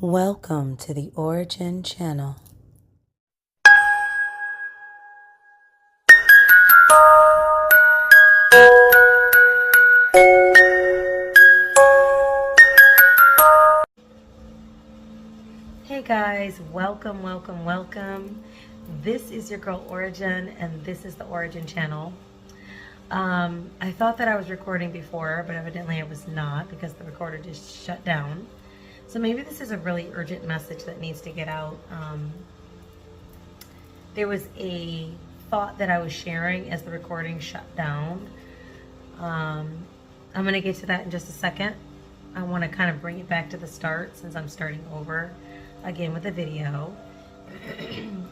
Welcome to the Ora-gen channel. Hey guys, welcome. This is your girl Ora-gen, and this is the Ora-gen channel. I thought that I was recording before, but evidently I was not because the recorder just shut down. So maybe this is a really urgent message that needs to get out. There was a thought that I was sharing as the recording shut down. I'm going to get to that in just a second. I want to kind of bring it back to the start since I'm starting over again with the video.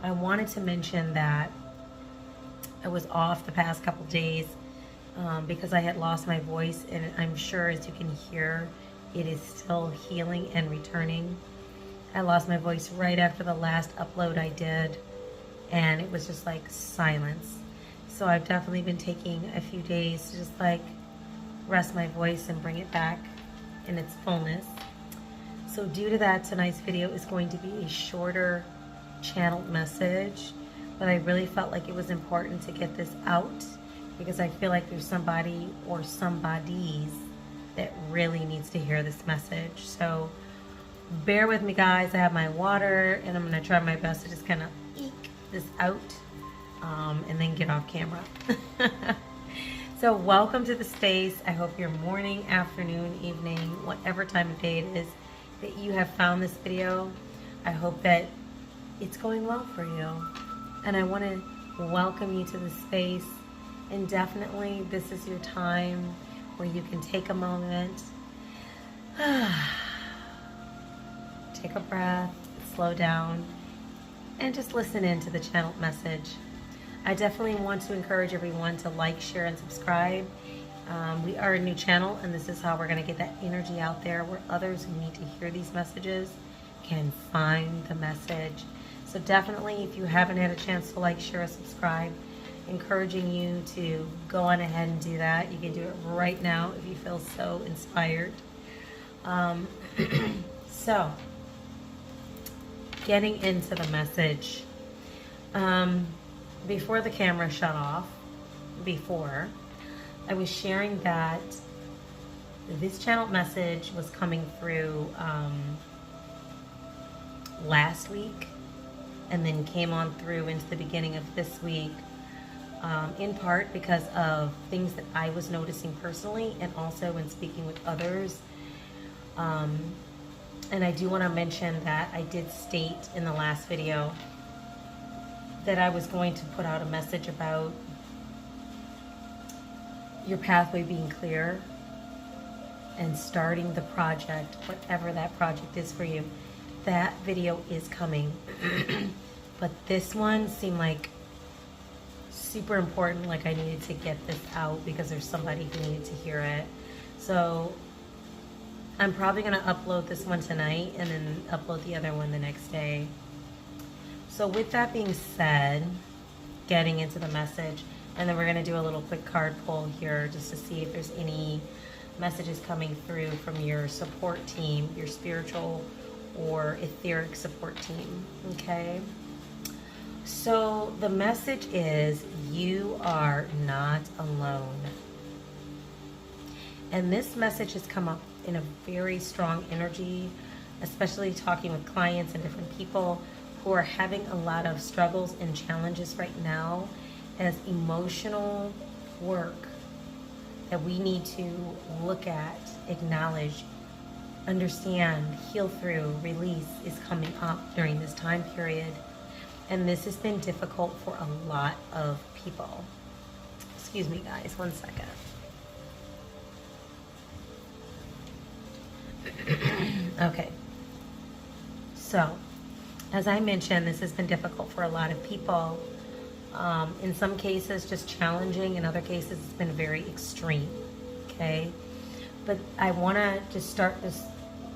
I wanted to mention that I was off the past couple days because I had lost my voice, and I'm sure, as you can hear, it is still healing and returning. I lost my voice right after the last upload I did, and it was just like silence. So I've definitely been taking a few days to just like rest my voice and bring it back in its fullness. So due to that, tonight's video is going to be a shorter channeled message, but I really felt like it was important to get this out because I feel like there's somebody or somebodies that really needs to hear this message. So bear with me, guys. I have my water, and I'm going to try my best to just kind of eke this out and then get off camera. So welcome to the space. I hope your morning, afternoon, evening, whatever time of day it is that you have found this video, I hope that it's going well for you. And I want to welcome you to the space. And definitely this is your time where you can take a moment, take a breath, slow down, and just listen in to the channeled message. I definitely want to encourage everyone to like, share, and subscribe. We are a new channel, and this is how we're going to get that energy out there where others who need to hear these messages can find the message. So definitely, if you haven't had a chance to like, share, or subscribe, encouraging you to go on ahead and do that. You can do it right now if you feel so inspired. So, getting into the message. Before the camera shut off, I was sharing that this channeled message was coming through last week and then came on through into the beginning of this week, in part because of things that I was noticing personally and also when speaking with others. And I do want to mention that I did state in the last video that I was going to put out a message about your pathway being clear and starting the project, whatever that project is for you. That video is coming. But this one seemed like super important, like I needed to get this out because there's somebody who needed to hear it. So I'm probably going to upload this one tonight and then upload the other one the next day. So with that being said, getting into the message, and then we're going to do a little quick card pull here just to see if there's any messages coming through from your support team, your spiritual or etheric support team, okay? So the message is, you are not alone. And this message has come up in a very strong energy, especially talking with clients and different people who are having a lot of struggles and challenges right now, as emotional work that we need to look at, acknowledge, understand, heal through, release is coming up during this time period. And this has been difficult for a lot of people. Excuse me, guys, 1 second. Okay. So, as I mentioned, this has been difficult for a lot of people. In some cases, just challenging. In other cases, it's been very extreme. Okay? But I want to just start this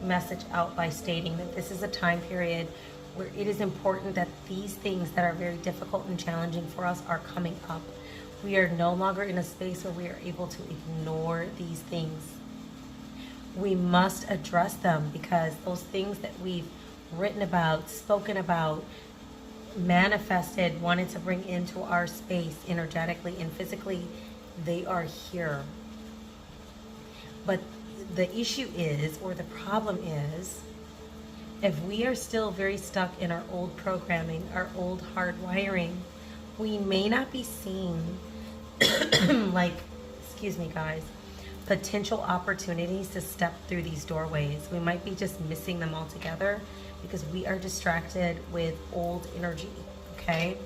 message out by stating that this is a time period where it is important that these things that are very difficult and challenging for us are coming up. We are no longer in a space where we are able to ignore these things. we must address them, because those things that we've written about, spoken about, manifested, wanted to bring into our space energetically and physically, they are here. But the issue is, or the problem is, if we are still very stuck in our old programming, our old hardwiring, we may not be seeing like, excuse me guys, potential opportunities to step through these doorways. We might be just missing them altogether because we are distracted with old energy, okay?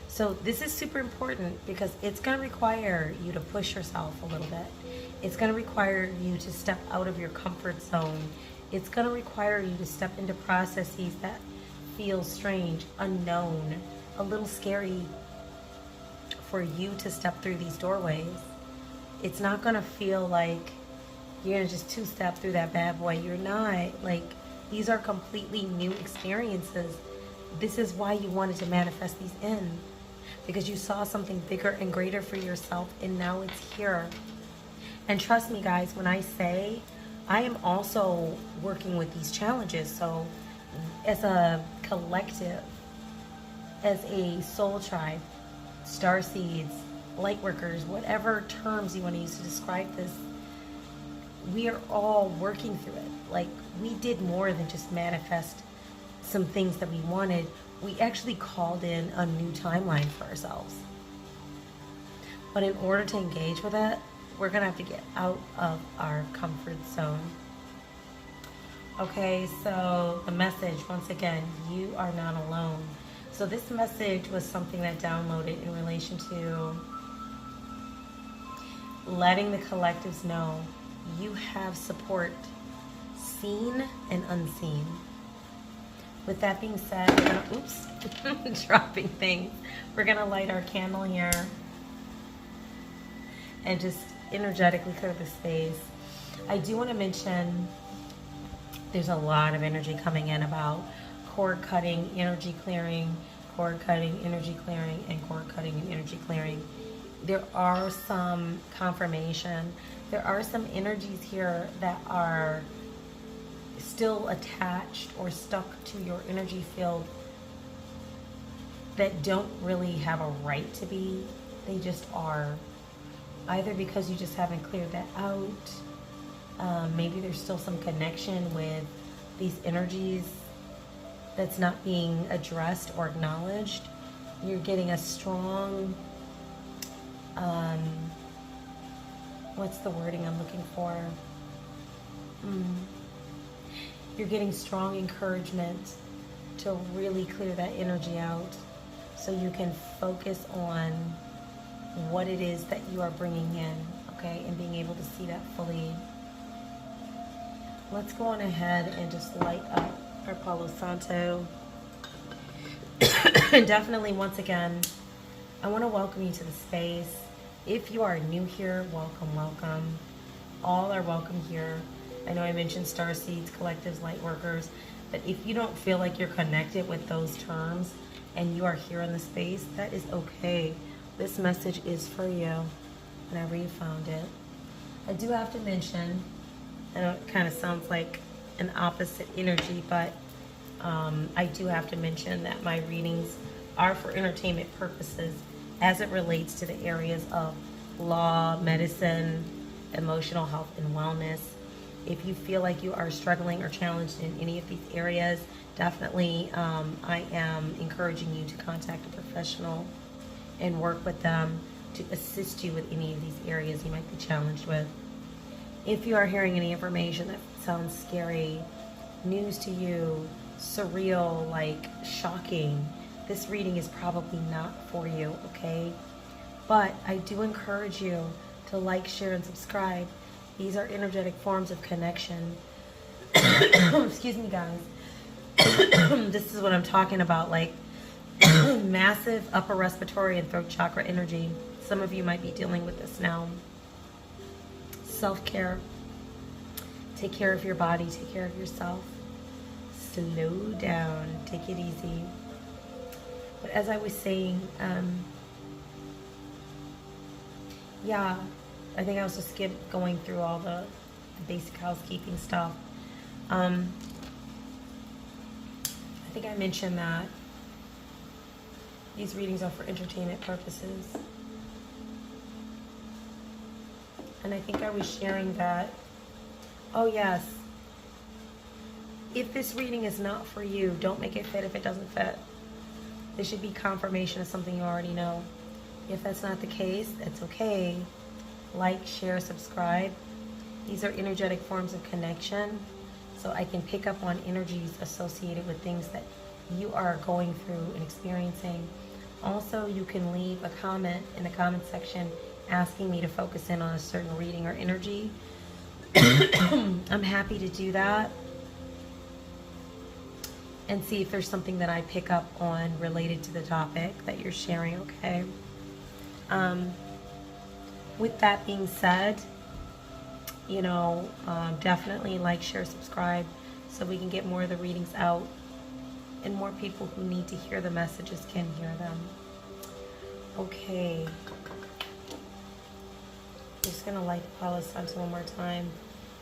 So this is super important because it's going to require you to push yourself a little bit. It's going to require you to step out of your comfort zone. It's going to require you to step into processes that feel strange, unknown, a little scary for you to step through these doorways. It's not going to feel like you're going to just two-step through that bad boy. You're not. Like, these are completely new experiences. This is why you wanted to manifest these in, because you saw something bigger and greater for yourself, and now it's here. And trust me, guys, when I say I am also working with these challenges, so as a collective, as a soul tribe, star seeds, light workers, whatever terms you want to use to describe this, we are all working through it. Like, we did more than just manifest some things that we wanted. We actually called in a new timeline for ourselves. But in order to engage with it, we're going to have to get out of our comfort zone. Okay, so the message, once again, you are not alone. So this message was something that downloaded in relation to letting the collectives know you have support, seen and unseen. With that being said, we're gonna, oops, dropping things. We're gonna light our candle here and just energetically clear the space. I do want to mention there's a lot of energy coming in about cord cutting, energy clearing, cord cutting, energy clearing, and cord cutting and energy clearing. There are some confirmation. There are some energies here that are still attached or stuck to your energy field that don't really have a right to be. They just are. Either because you just haven't cleared that out. Maybe there's still some connection with these energies that's not being addressed or acknowledged. You're getting a strong, what's the wording I'm looking for? You're getting strong encouragement to really clear that energy out so you can focus on what it is that you are bringing in, okay, and being able to see that fully. Let's go on ahead and just light up our Palo Santo. And definitely, once again, I want to welcome you to the space. If you are new here, welcome, welcome. All are welcome here. I know I mentioned star seeds, collectives, light workers, but if you don't feel like you're connected with those terms and you are here in the space, that is okay. This message is for you, whenever you found it. I do have to mention, I know it kind of sounds like an opposite energy, but I do have to mention that my readings are for entertainment purposes as it relates to the areas of law, medicine, emotional health, and wellness. If you feel like you are struggling or challenged in any of these areas, definitely I am encouraging you to contact a professional and work with them to assist you with any of these areas you might be challenged with. If you are hearing any information that sounds scary, news to you, surreal, like shocking, this reading is probably not for you, okay? But I do encourage you to like, share, and subscribe. These are energetic forms of connection. Excuse me, guys. This is what I'm talking about, like massive upper respiratory and throat chakra energy. Some of you might be dealing with this now. Self-care. Take care of your body. Take care of yourself. Slow down. Take it easy. But as I was saying, yeah, I think I was just going through all the the basic housekeeping stuff. I think I mentioned that these readings are for entertainment purposes. And I think I was sharing that, oh yes, if this reading is not for you, don't make it fit if it doesn't fit. This should be confirmation of something you already know. If that's not the case, that's okay. Like, share, subscribe. These are energetic forms of connection. So I can pick up on energies associated with things that you are going through and experiencing. Also, you can leave a comment in the comment section asking me to focus in on a certain reading or energy. I'm happy to do that and see if there's something that I pick up on related to the topic that you're sharing, okay? With that being said, you know, definitely like, share, subscribe so we can get more of the readings out and more people who need to hear the messages can hear them. Okay. I'm just going to light the Palo Santo one more time.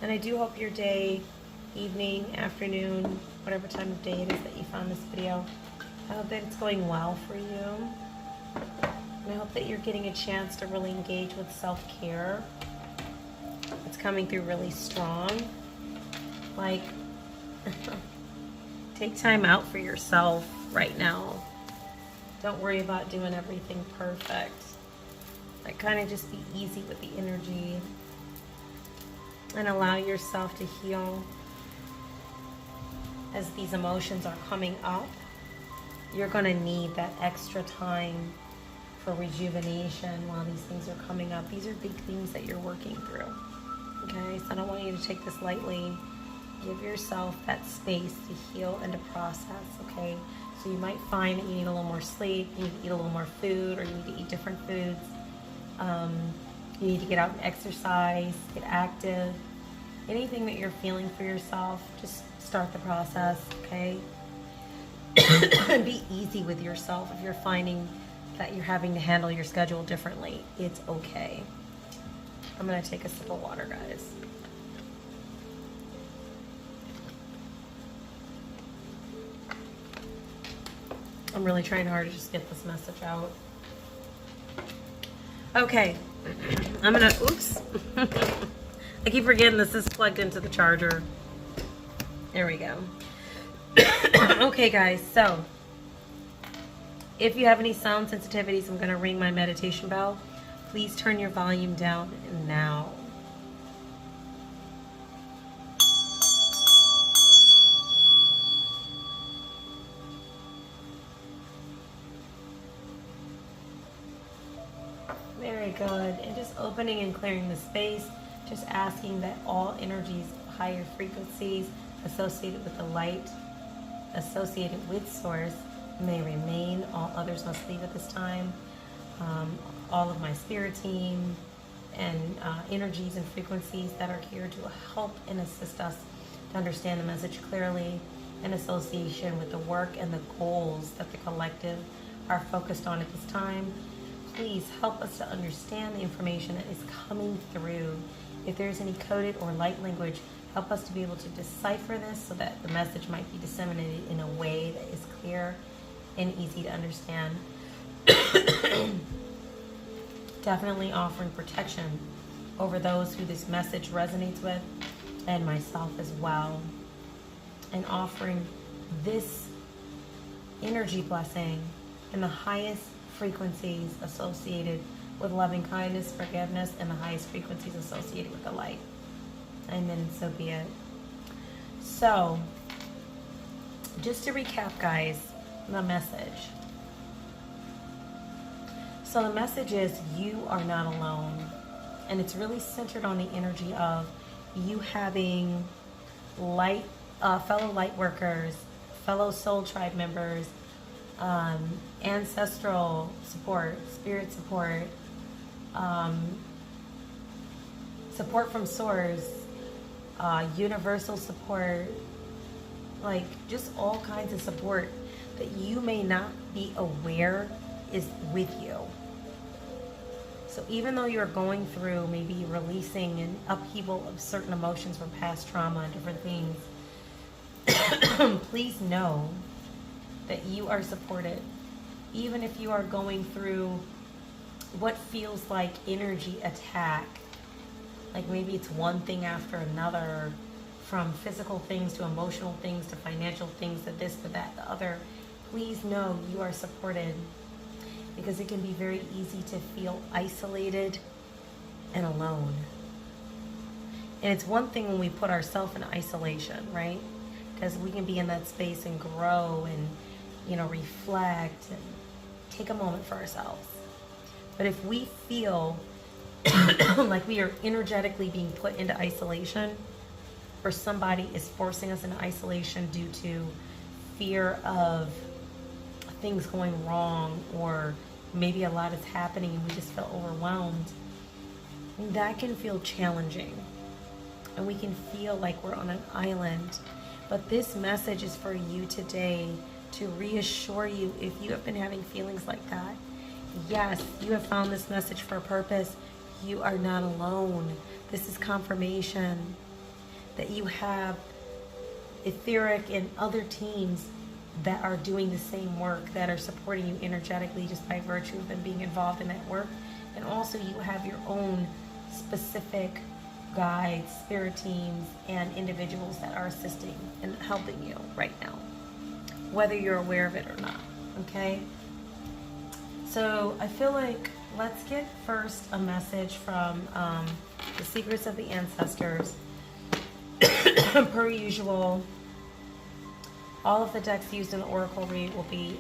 And I do hope your day, evening, afternoon, whatever time of day it is that you found this video, I hope that it's going well for you. And I hope that you're getting a chance to really engage with self-care. It's coming through really strong. Like, take time out for yourself right now. Don't worry about doing everything perfect. Like, kind of just be easy with the energy and allow yourself to heal. As these emotions are coming up, you're going to need that extra time for rejuvenation while these things are coming up. These are big things that you're working through. Okay, so I don't want you to take this lightly. Give yourself that space to heal and to process, okay? So you might find that you need a little more sleep, you need to eat a little more food, or you need to eat different foods. You need to get out and exercise, get active. Anything that you're feeling for yourself, just start the process, okay? And be easy with yourself. If you're finding that you're having to handle your schedule differently, it's okay. I'm going to take a sip of water, guys. I'm really trying hard to just get this message out. Okay. I'm going to, oops. I keep forgetting this is plugged into the charger. There we go. Okay, guys, so if you have any sound sensitivities, I'm going to ring my meditation bell. Please turn your volume down now. Very good. And just opening and clearing the space. Just asking that all energies of higher frequencies associated with the light, associated with source, may remain. All others must leave at this time. All of my spirit team and energies and frequencies that are here to help and assist us to understand the message clearly in association with the work and the goals that the collective are focused on at this time. Please help us to understand the information that is coming through. If there's any coded or light language, help us to be able to decipher this so that the message might be disseminated in a way that is clear and easy to understand. Definitely offering protection over those who this message resonates with, and myself as well. And offering this energy blessing in the highest frequencies associated with loving kindness, forgiveness, and the highest frequencies associated with the light. And then so be it. So, just to recap, guys, the message. So the message is you are not alone. And it's really centered on the energy of you having light, fellow light workers, fellow soul tribe members, ancestral support, spirit support, support from source, universal support, like just all kinds of support that you may not be aware is with you. So even though you're going through maybe releasing an upheaval of certain emotions from past trauma and different things, please know that you are supported. Even if you are going through what feels like energy attack, like maybe it's one thing after another, from physical things to emotional things to financial things to this to that the other, please know you are supported, because it can be very easy to feel isolated and alone. And it's one thing when we put ourselves in isolation, right? Because we can be in that space and grow and, reflect and take a moment for ourselves. But if we feel like we are energetically being put into isolation, or somebody is forcing us into isolation due to fear of things going wrong, or maybe a lot is happening and we just feel overwhelmed, that can feel challenging. And we can feel like we're on an island. But this message is for you today to reassure you, if you have been having feelings like that, yes, you have found this message for a purpose. You are not alone. This is confirmation that you have etheric and other teams that are doing the same work, that are supporting you energetically just by virtue of them being involved in that work. And also you have your own specific guides, spirit teams, and individuals that are assisting and helping you right now, whether you're aware of it or not, okay? So I feel like let's get first a message from the Secrets of the Ancestors. Per usual, all of the decks used in the Oracle read will be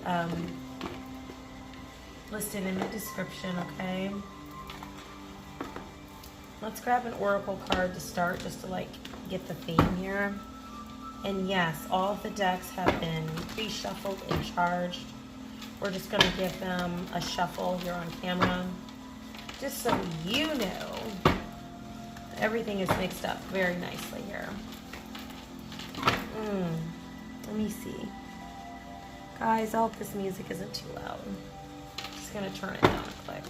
listed in the description, okay? Let's grab an Oracle card to start, just to get the theme here. And yes, all of the decks have been pre-shuffled and charged. We're just going to give them a shuffle here on camera, just so you know everything is mixed up very nicely here. Let me see. Guys, I hope this music isn't too loud. I'm just going to turn it down a click.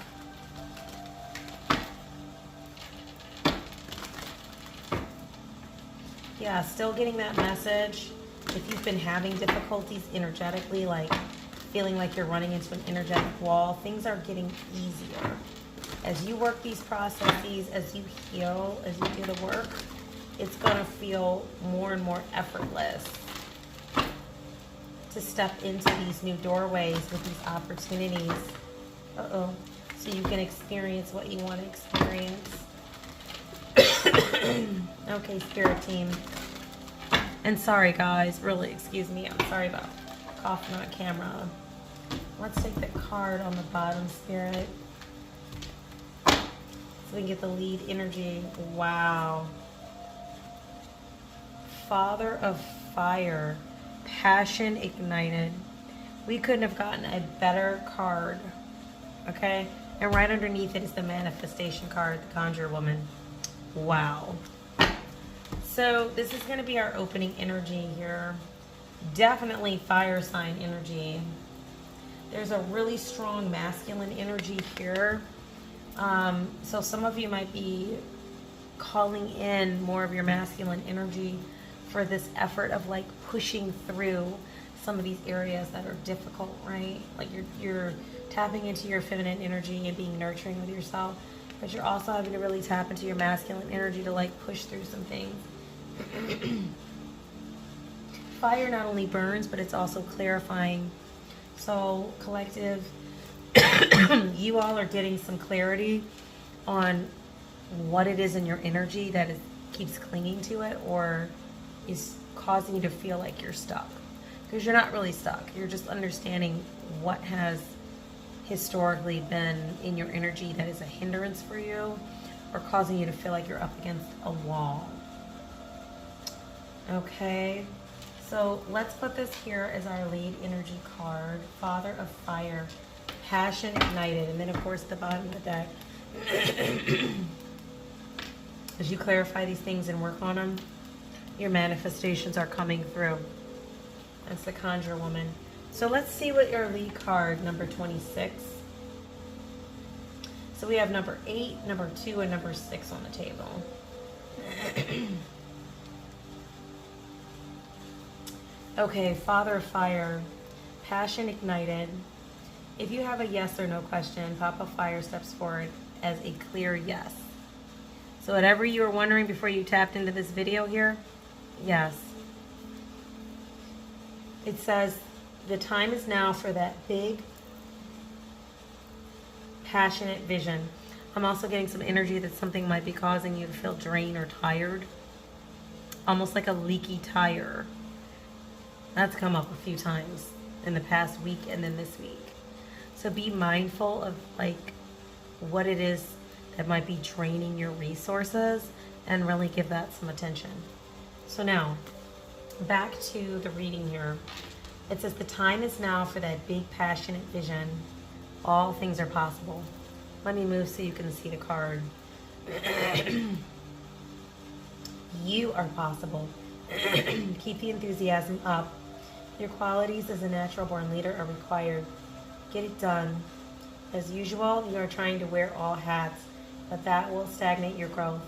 Yeah, still getting that message. If you've been having difficulties energetically, like feeling like you're running into an energetic wall, things are getting easier. As you work these processes, as you heal, as you do the work, it's going to feel more and more effortless to step into these new doorways with these opportunities. So you can experience what you want to experience. Okay, spirit team. And sorry guys, really, excuse me, I'm sorry about coughing on camera. Let's take the card on the bottom, spirit, so we can get the lead energy. Wow. Father of Fire, passion ignited. We couldn't have gotten a better card, okay? And right underneath it is the manifestation card, the Conjure Woman. Wow. So this is going to be our opening energy here. Definitely fire sign energy. There's a really strong masculine energy here. So some of you might be calling in more of your masculine energy for this effort of pushing through some of these areas that are difficult, right? Like you're tapping into your feminine energy and being nurturing with yourself, but you're also having to really tap into your masculine energy to push through some things. Fire not only burns, but it's also clarifying. So collective, you all are getting some clarity on what it is in your energy that keeps clinging to it, or is causing you to feel like you're stuck. Because you're not really stuck. You're just understanding what has historically been in your energy that is a hindrance for you, or causing you to feel like you're up against a wall. Okay, so let's put this here as our lead energy card. Father of Fire, passion ignited. And then of course the bottom of the deck. As you clarify these things and work on them, your manifestations are coming through. That's the Conjure Woman. So let's see what your lead card, number 26. So we have number 8, number 2, and number 6 on the table. Okay, Father of Fire, passion ignited. If you have a yes or no question, Papa Fire steps forward as a clear yes. So whatever you were wondering before you tapped into this video here, yes. It says the time is now for that big, passionate vision. I'm also getting some energy that something might be causing you to feel drained or tired. Almost like a leaky tire. That's come up a few times in the past week and then this week. So be mindful of like what it is that might be draining your resources and really give that some attention. So now, back to the reading here. It says the time is now for that big passionate vision. All things are possible. Let me move so you can see the card. You are possible. Keep the enthusiasm up. Your qualities as a natural born leader are required. Get it done. As usual, you are trying to wear all hats, but that will stagnate your growth.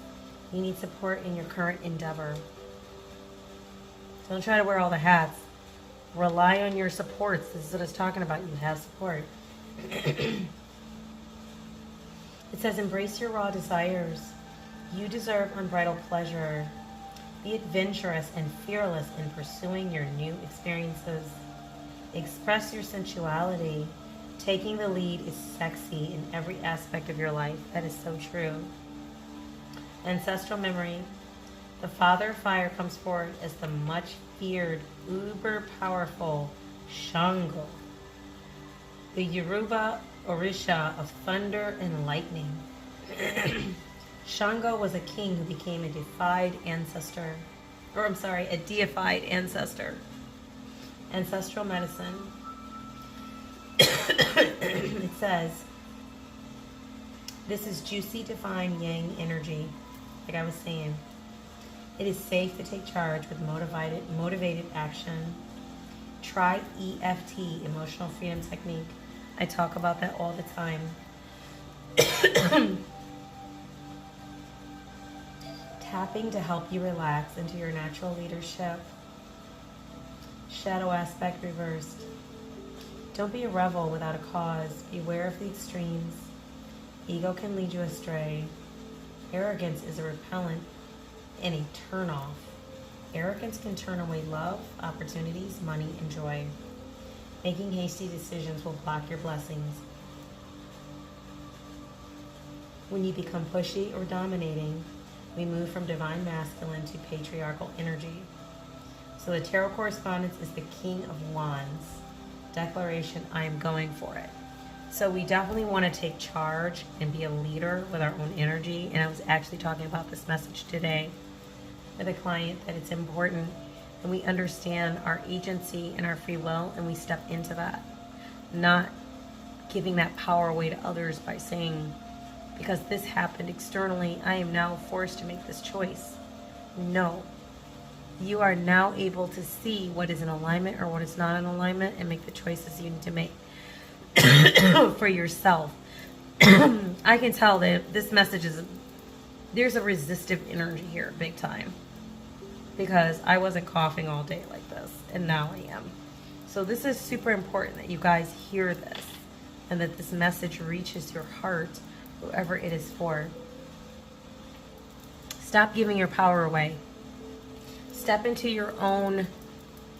You need support in your current endeavor. Don't try to wear all the hats. Rely on your supports. This is what it's talking about. You have support. It says, embrace your raw desires. You deserve unbridled pleasure. Be adventurous and fearless in pursuing your new experiences. Express your sensuality. Taking the lead is sexy in every aspect of your life. That is so true. Ancestral memory. The Father of Fire comes forward as the much feared, uber powerful Shango, the Yoruba Orisha of thunder and lightning. Shango was a king who became a deified ancestor. Ancestral medicine. It says, this is juicy, divine yang energy. Like I was saying, it is safe to take charge with motivated action. Try EFT, Emotional Freedom Technique. I talk about that all the time. Tapping to help you relax into your natural leadership. Shadow aspect reversed. Don't be a rebel without a cause. Beware of the extremes. Ego can lead you astray. Arrogance is a repellent and a turn-off. Arrogance can turn away love, opportunities, money, and joy. Making hasty decisions will block your blessings. When you become pushy or dominating, we move from divine masculine to patriarchal energy. So the tarot correspondence is the King of Wands. Declaration, I am going for it. So we definitely want to take charge and be a leader with our own energy. And I was actually talking about this message today with a client, that it's important and we understand our agency and our free will and we step into that. Not giving that power away to others by saying, because this happened externally, I am now forced to make this choice. No. You are now able to see what is in alignment or what is not in alignment and make the choices you need to make for yourself. I can tell that this message is, there's a resistive energy here, big time. Because I wasn't coughing all day like this, and now I am. So this is super important that you guys hear this and that this message reaches your heart, whoever it is for. Stop giving your power away. Step into your own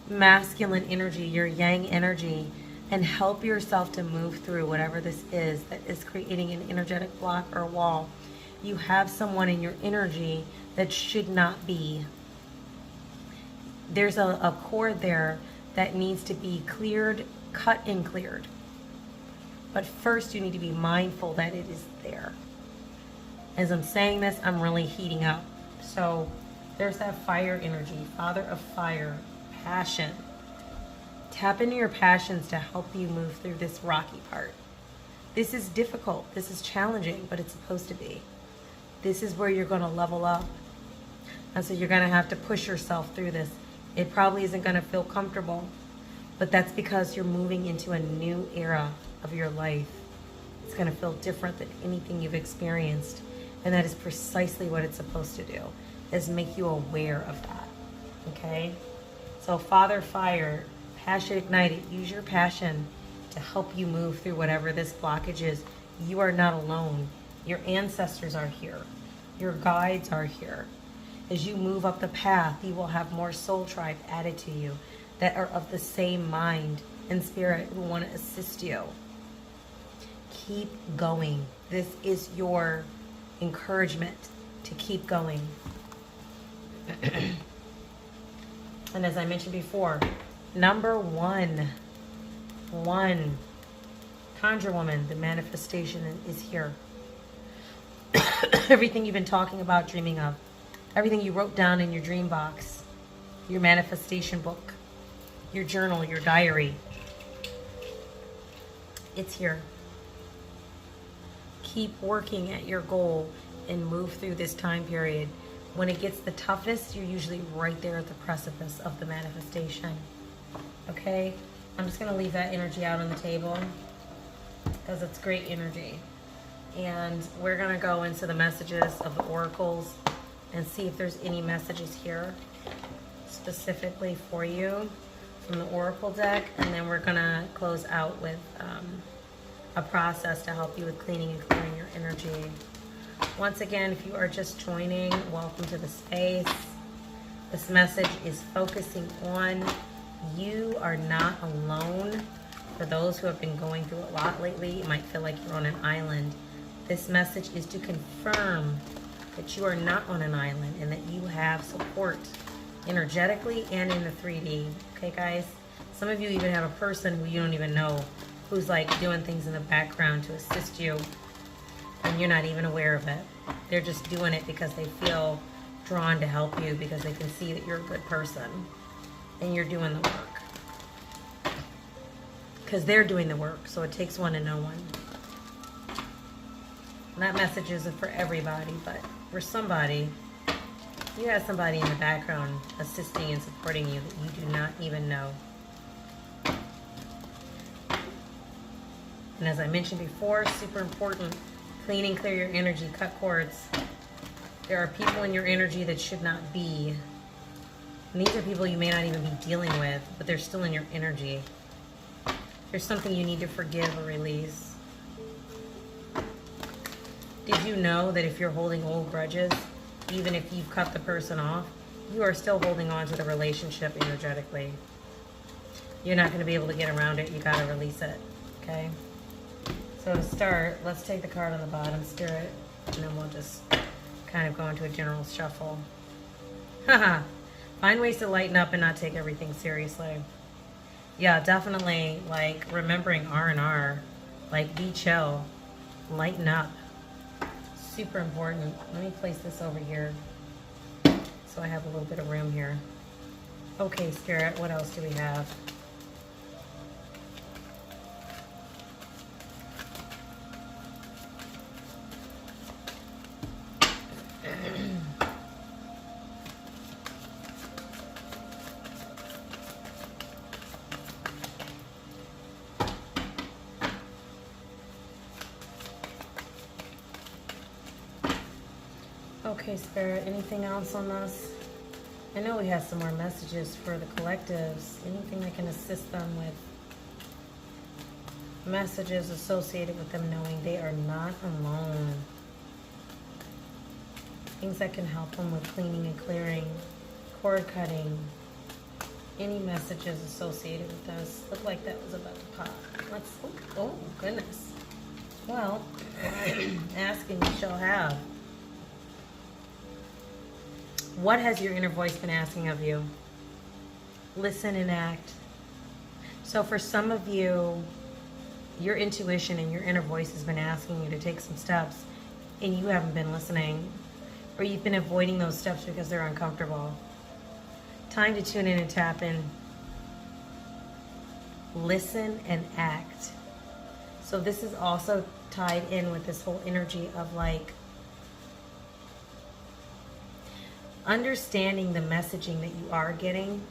masculine energy, your yang energy, and help yourself to move through whatever this is that is creating an energetic block or wall. You have someone in your energy that should not be. There's a cord there that needs to be cleared, cut and cleared. But first you need to be mindful that it is there. As I'm saying this, I'm really heating up. So there's that fire energy, Father of Fire, passion. Tap into your passions to help you move through this rocky part. This is difficult, this is challenging, but it's supposed to be. This is where you're going to level up. And so you're going to have to push yourself through this. It probably isn't going to feel comfortable, but that's because you're moving into a new era of your life. It's going to feel different than anything you've experienced. And that is precisely what it's supposed to do, is make you aware of that. Okay? So Father Fire, passion ignited. Use your passion to help you move through whatever this blockage is. You are not alone. Your ancestors are here. Your guides are here. As you move up the path, you will have more soul tribe added to you that are of the same mind and spirit who want to assist you. Keep going. This is your encouragement to keep going. And as I mentioned before, number one, Conjure Woman, the manifestation is here. Everything you've been talking about, dreaming of, everything you wrote down in your dream box, your manifestation book, your journal, your diary, it's here. Keep working at your goal and move through this time period. When it gets the toughest, you're usually right there at the precipice of the manifestation. Okay? I'm just going to leave that energy out on the table because it's great energy. And we're going to go into the messages of the oracles and see if there's any messages here specifically for you from the oracle deck. And then we're going to close out with a process to help you with cleaning and clearing your energy. Once again, if you are just joining, welcome to the space. This message is focusing on you are not alone. For those who have been going through a lot lately, you might feel like you're on an island. This message is to confirm that you are not on an island and that you have support energetically and in the 3D. Okay, guys? Some of you even have a person who you don't even know who's like doing things in the background to assist you, and you're not even aware of it. They're just doing it because they feel drawn to help you because they can see that you're a good person and you're doing the work. Because they're doing the work, so it takes one to know one. And that message isn't for everybody, but for somebody, you have somebody in the background assisting and supporting you that you do not even know. And as I mentioned before, super important, clean and clear your energy, cut cords. There are people in your energy that should not be. And these are people you may not even be dealing with, but they're still in your energy. There's something you need to forgive or release. Did you know that if you're holding old grudges, even if you've cut the person off, you are still holding on to the relationship energetically? You're not going to be able to get around it. You got to release it. Okay? So to start, let's take the card on the bottom, Spirit, and then we'll just kind of go into a general shuffle. Haha. Find ways to lighten up and not take everything seriously. Yeah, definitely, like, remembering R&R. Like, be chill. Lighten up. Super important. Let me place this over here so I have a little bit of room here. Okay, Spirit, what else do we have? Okay, Spirit, anything else on this? I know we have some more messages for the collectives. Anything that can assist them with messages associated with them knowing they are not alone. Things that can help them with cleaning and clearing, cord cutting. Any messages associated with this? Looked like that was about to pop. Let's, oh goodness. Well, ask and you shall have. What has your inner voice been asking of you? Listen and act. So for some of you, your intuition and your inner voice has been asking you to take some steps and you haven't been listening, or you've been avoiding those steps because they're uncomfortable. Time to tune in and tap in. Listen and act. So this is also tied in with this whole energy of like understanding the messaging that you are getting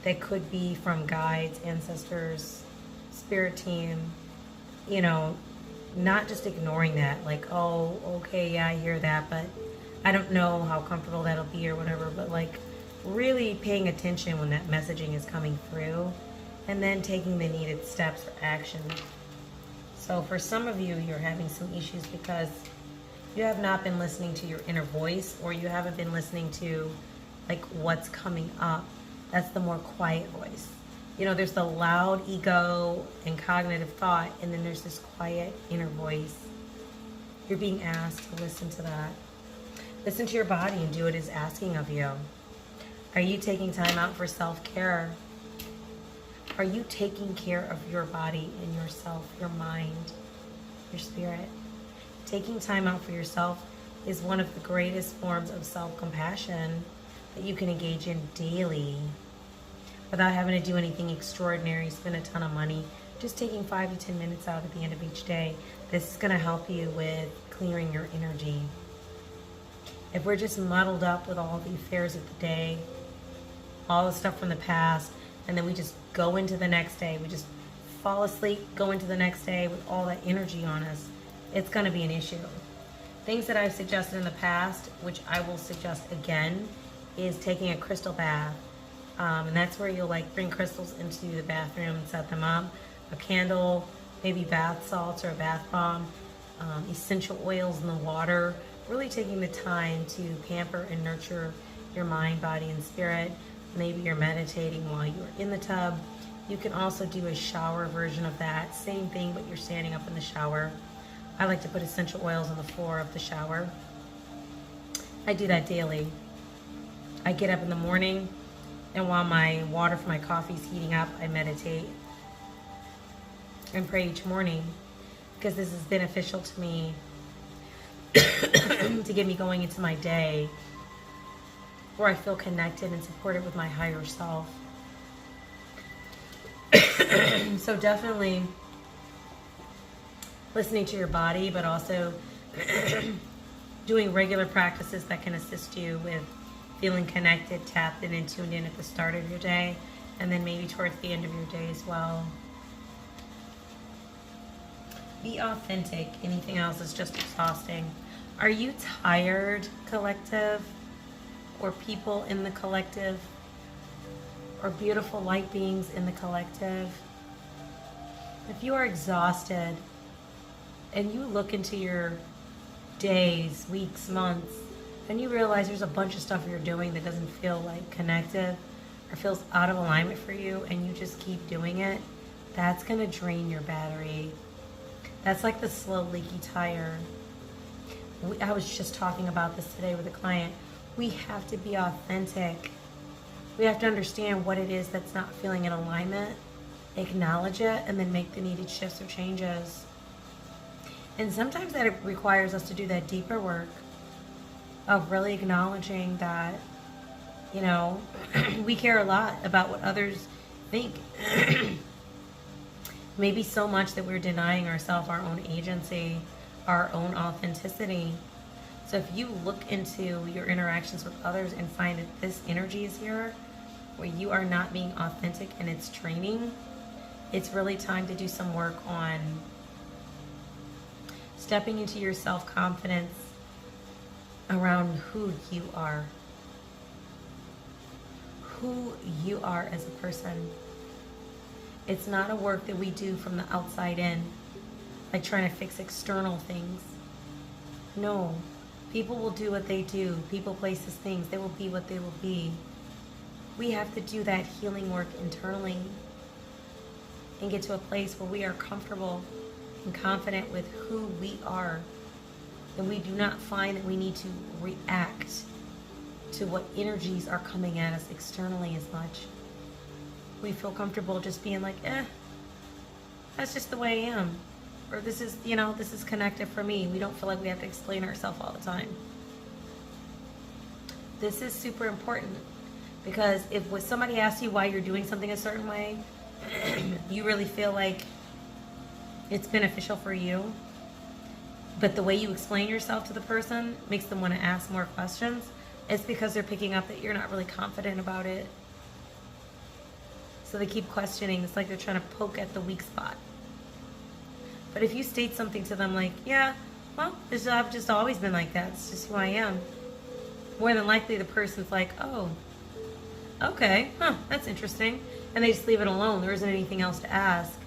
that could be from guides, ancestors, spirit team, you know, not just ignoring that, like, oh, okay, yeah, I hear that, but I don't know how comfortable that'll be or whatever, but like really paying attention when that messaging is coming through and then taking the needed steps for action. So for some of you, you're having some issues because you have not been listening to your inner voice, or you haven't been listening to like what's coming up. That's the more quiet voice. You know, there's the loud ego and cognitive thought, and then there's this quiet inner voice. You're being asked to listen to that. Listen to your body and do what it's asking of you. Are you taking time out for self-care? Are you taking care of your body and yourself, your mind, your spirit? Taking time out for yourself is one of the greatest forms of self-compassion that you can engage in daily without having to do anything extraordinary, spend a ton of money. Just taking 5 to 10 minutes out at the end of each day. This is going to help you with clearing your energy. If we're just muddled up with all the affairs of the day, all the stuff from the past, and then we just go into the next day, we just fall asleep, go into the next day with all that energy on us, it's going to be an issue. Things that I've suggested in the past, which I will suggest again, is taking a crystal bath. And that's where you'll like bring crystals into the bathroom and set them up. A candle, maybe bath salts or a bath bomb, essential oils in the water. Really taking the time to pamper and nurture your mind, body, and spirit. Maybe you're meditating while you're in the tub. You can also do a shower version of that. Same thing, but you're standing up in the shower. I like to put essential oils on the floor of the shower. I do that daily. I get up in the morning, and while my water for my coffee is heating up, I meditate and pray each morning, because this is beneficial to me to get me going into my day where I feel connected and supported with my higher self. So definitely listening to your body, but also doing regular practices that can assist you with feeling connected, tapped in, and tuned in at the start of your day, and then maybe towards the end of your day as well. Be authentic. Anything else is just exhausting. Are you tired, collective, or people in the collective, or beautiful light beings in the collective? If you are exhausted and you look into your days, weeks, months, and you realize there's a bunch of stuff you're doing that doesn't feel like connected or feels out of alignment for you, and you just keep doing it, that's going to drain your battery. That's like the slow leaky tire. I was just talking about this today with a client. We have to be authentic. We have to understand what it is that's not feeling in alignment, acknowledge it, and then make the needed shifts or changes. And sometimes that requires us to do that deeper work of really acknowledging that, you know, we care a lot about what others think. Maybe so much that we're denying ourselves our own agency, our own authenticity. So if you look into your interactions with others and find that this energy is here, where you are not being authentic and it's draining, it's really time to do some work on stepping into your self-confidence around who you are. Who you are as a person. It's not a work that we do from the outside in, like trying to fix external things. No. People will do what they do. People, places, things. They will be what they will be. We have to do that healing work internally and get to a place where we are comfortable and confident with who we are. And we do not find that we need to react to what energies are coming at us externally as much. We feel comfortable just being like, that's just the way I am. Or this is, you know, this is connected for me. We don't feel like we have to explain ourselves all the time. This is super important, because if when somebody asks you why you're doing something a certain way, you really feel like it's beneficial for you, but the way you explain yourself to the person makes them want to ask more questions, it's because they're picking up that you're not really confident about it. So they keep questioning. It's like they're trying to poke at the weak spot. But if you state something to them like, yeah, well, I've just always been like that. It's just who I am. More than likely the person's like, oh, okay, huh, that's interesting. And they just leave it alone. There isn't anything else to ask.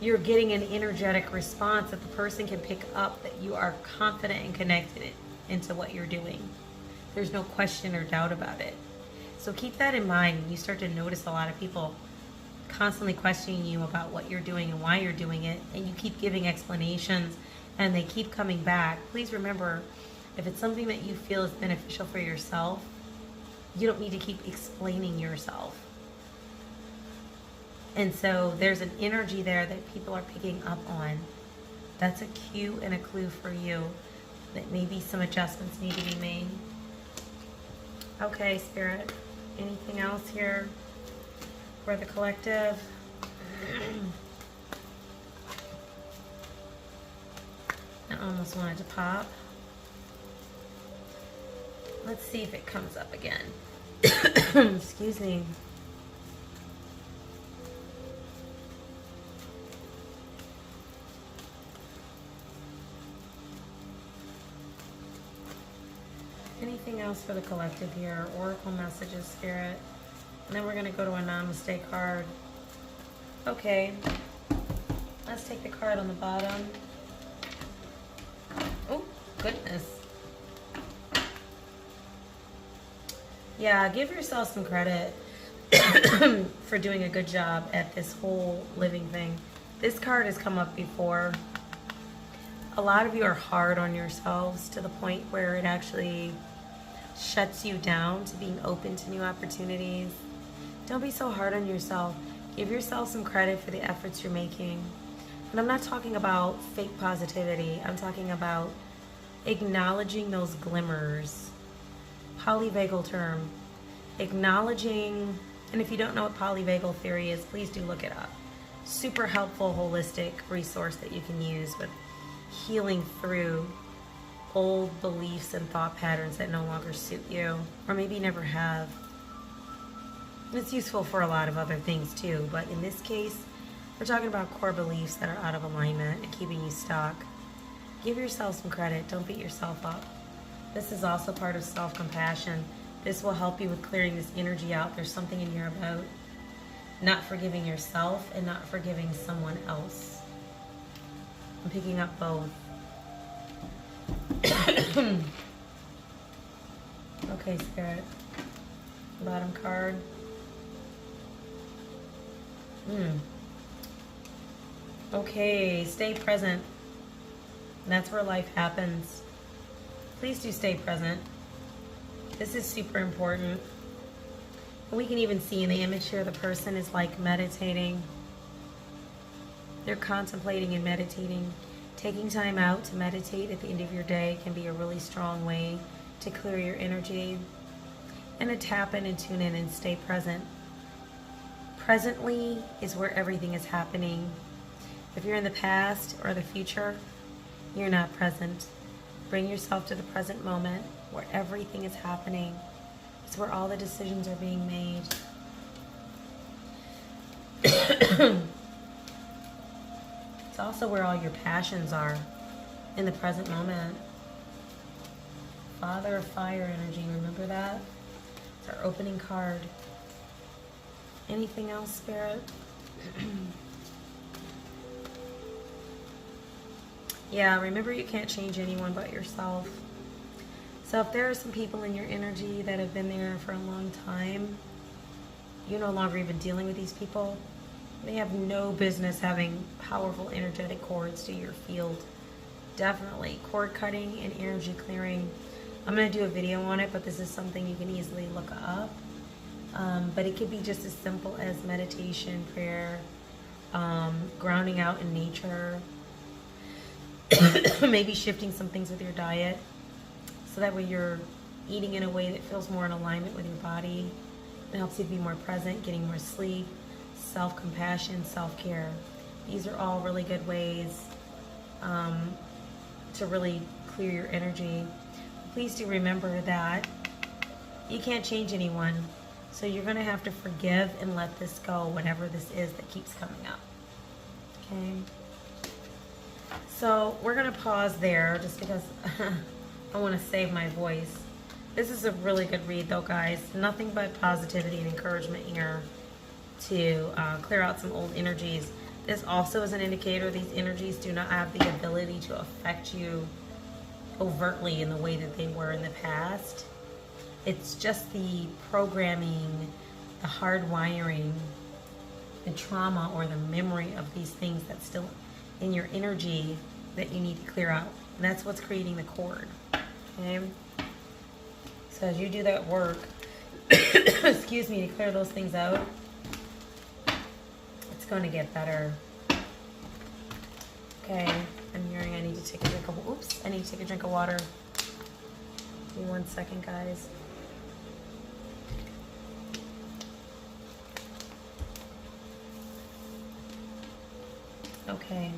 You're getting an energetic response that the person can pick up, that you are confident and connected into what you're doing. There's no question or doubt about it. So keep that in mind when you start to notice a lot of people constantly questioning you about what you're doing and why you're doing it, and you keep giving explanations and they keep coming back. Please remember, if it's something that you feel is beneficial for yourself, you don't need to keep explaining yourself. And so there's an energy there that people are picking up on. That's a cue and a clue for you that maybe some adjustments need to be made. Okay, Spirit, anything else here for the collective? I almost wanted to pop. Let's see if it comes up again. Excuse me. Anything else for the collective here? Oracle messages, Spirit. And then we're going to go to a Namaste card. Okay. Let's take the card on the bottom. Oh, goodness. Yeah, give yourself some credit for doing a good job at this whole living thing. This card has come up before. A lot of you are hard on yourselves to the point where it actually shuts you down to being open to new opportunities. Don't be so hard on yourself. Give yourself some credit for the efforts you're making. And I'm not talking about fake positivity. I'm talking about acknowledging those glimmers. Polyvagal term. Acknowledging, and if you don't know what polyvagal theory is, please do look it up. Super helpful, holistic resource that you can use with healing through old beliefs and thought patterns that no longer suit you, or maybe never have. It's useful for a lot of other things too, but in this case, we're talking about core beliefs that are out of alignment and keeping you stuck. Give yourself some credit. Don't beat yourself up. This is also part of self-compassion. This will help you with clearing this energy out. There's something in here about not forgiving yourself and not forgiving someone else. I'm picking up both. Okay, Spirit. Bottom card. Okay, stay present. That's where life happens. Please do stay present. This is super important. And we can even see in the image here, the person is like meditating. They're contemplating and meditating. Taking time out to meditate at the end of your day can be a really strong way to clear your energy and to tap in and tune in and stay present. Presently is where everything is happening. If you're in the past or the future, you're not present. Bring yourself to the present moment where everything is happening. It's where all the decisions are being made. It's also where all your passions are, in the present moment. Father of fire energy, remember that? It's our opening card. Anything else, Spirit? Yeah, remember you can't change anyone but yourself. So if there are some people in your energy that have been there for a long time, you're no longer even dealing with these people. They have no business having powerful energetic cords to your field. Definitely. Cord cutting and energy clearing. I'm going to do a video on it, but this is something you can easily look up. But it could be just as simple as meditation, prayer, grounding out in nature, maybe shifting some things with your diet, so that way you're eating in a way that feels more in alignment with your body. It helps you be more present, getting more sleep, self-compassion, self-care. These are all really good ways to really clear your energy. Please do remember that you can't change anyone. So you're going to have to forgive and let this go, whatever this is that keeps coming up. Okay? So we're going to pause there just because I want to save my voice. This is a really good read though, guys. Nothing but positivity and encouragement here to clear out some old energies. This also is an indicator these energies do not have the ability to affect you overtly in the way that they were in the past. It's just the programming, the hardwiring, the trauma or the memory of these things that's still in your energy that you need to clear out. And that's what's creating the cord. Okay? So as you do that work, excuse me, to clear those things out, it's going to get better. Okay, I'm hearing I need to take a drink of, oops, I need to take a drink of water. Give me 1 second, guys. Okay,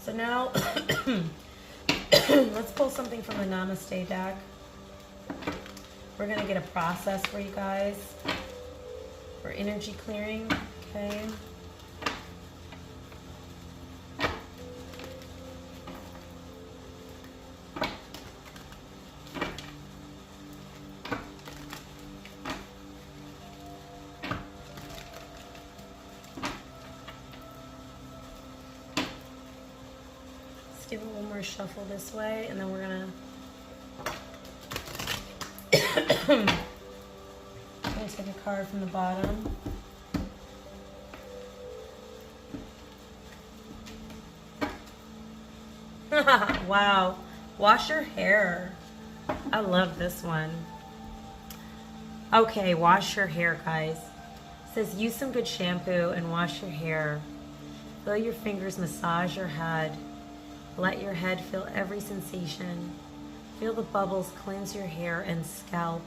so now let's pull something from the Namaste deck. We're going to get a process for you guys for energy clearing, okay? Give it one more shuffle this way, and then we're gonna take a card from the bottom. Wow, wash your hair. I love this one. Okay, wash your hair, guys. It says use some good shampoo and wash your hair. Feel your fingers massage your head. Let your head feel every sensation. Feel the bubbles cleanse your hair and scalp.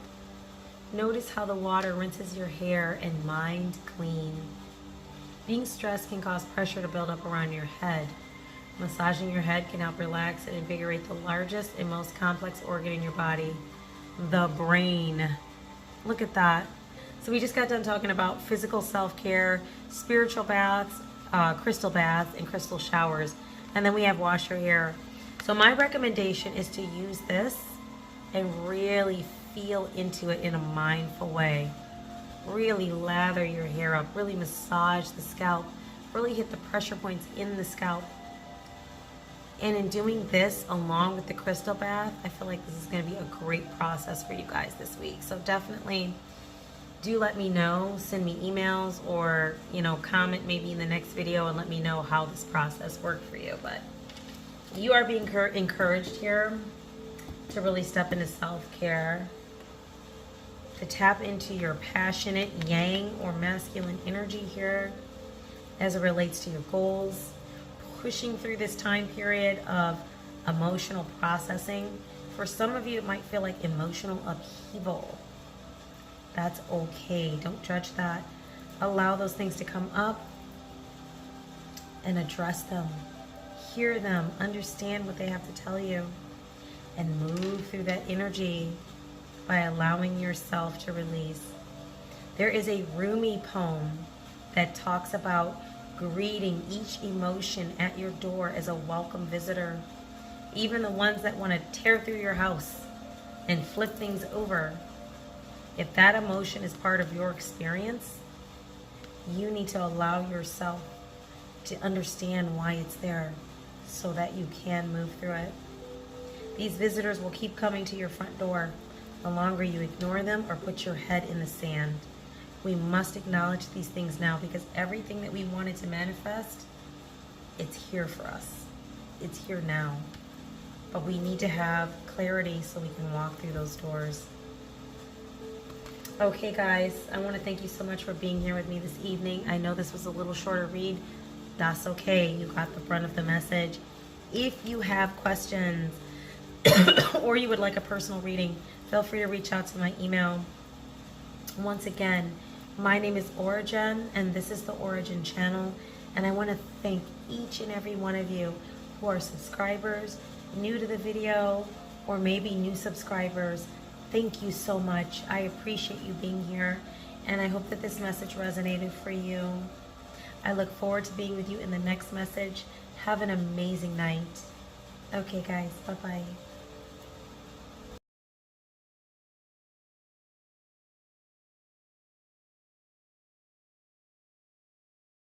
Notice how the water rinses your hair and mind clean. Being stressed can cause pressure to build up around your head. Massaging your head can help relax and invigorate the largest and most complex organ in your body, the brain. Look at that. So we just got done talking about physical self-care, spiritual baths, crystal baths, and crystal showers. And then we have wash your hair. So my recommendation is to use this and really feel into it in a mindful way. Really lather your hair up, really massage the scalp, really hit the pressure points in the scalp. And in doing this along with the crystal bath, I feel like this is going to be a great process for you guys this week. So definitely do let me know, send me emails, or comment maybe in the next video and let me know how this process worked for you. But you are being encouraged here to really step into self-care, to tap into your passionate yang or masculine energy here as it relates to your goals, pushing through this time period of emotional processing. For some of you, it might feel like emotional upheaval. That's okay. Don't judge that. Allow those things to come up and address them. Hear them. Understand what they have to tell you. And move through that energy by allowing yourself to release. There is a Rumi poem that talks about greeting each emotion at your door as a welcome visitor. Even the ones that want to tear through your house and flip things over. If that emotion is part of your experience, you need to allow yourself to understand why it's there so that you can move through it. These visitors will keep coming to your front door the longer you ignore them or put your head in the sand. We must acknowledge these things now, because everything that we wanted to manifest, it's here for us. It's here now. But we need to have clarity so we can walk through those doors. Okay, guys, I want to thank you so much for being here with me this evening. I know this was a little shorter read. That's okay. You got the brunt of the message. If you have questions or you would like a personal reading, feel free to reach out to my email. Once again, my name is Ora-gen, and this is the Ora-gen channel. And I want to thank each and every one of you who are subscribers, new to the video, or maybe new subscribers. Thank you so much. I appreciate you being here, and I hope that this message resonated for you. I look forward to being with you in the next message. Have an amazing night. Okay, guys. Bye-bye.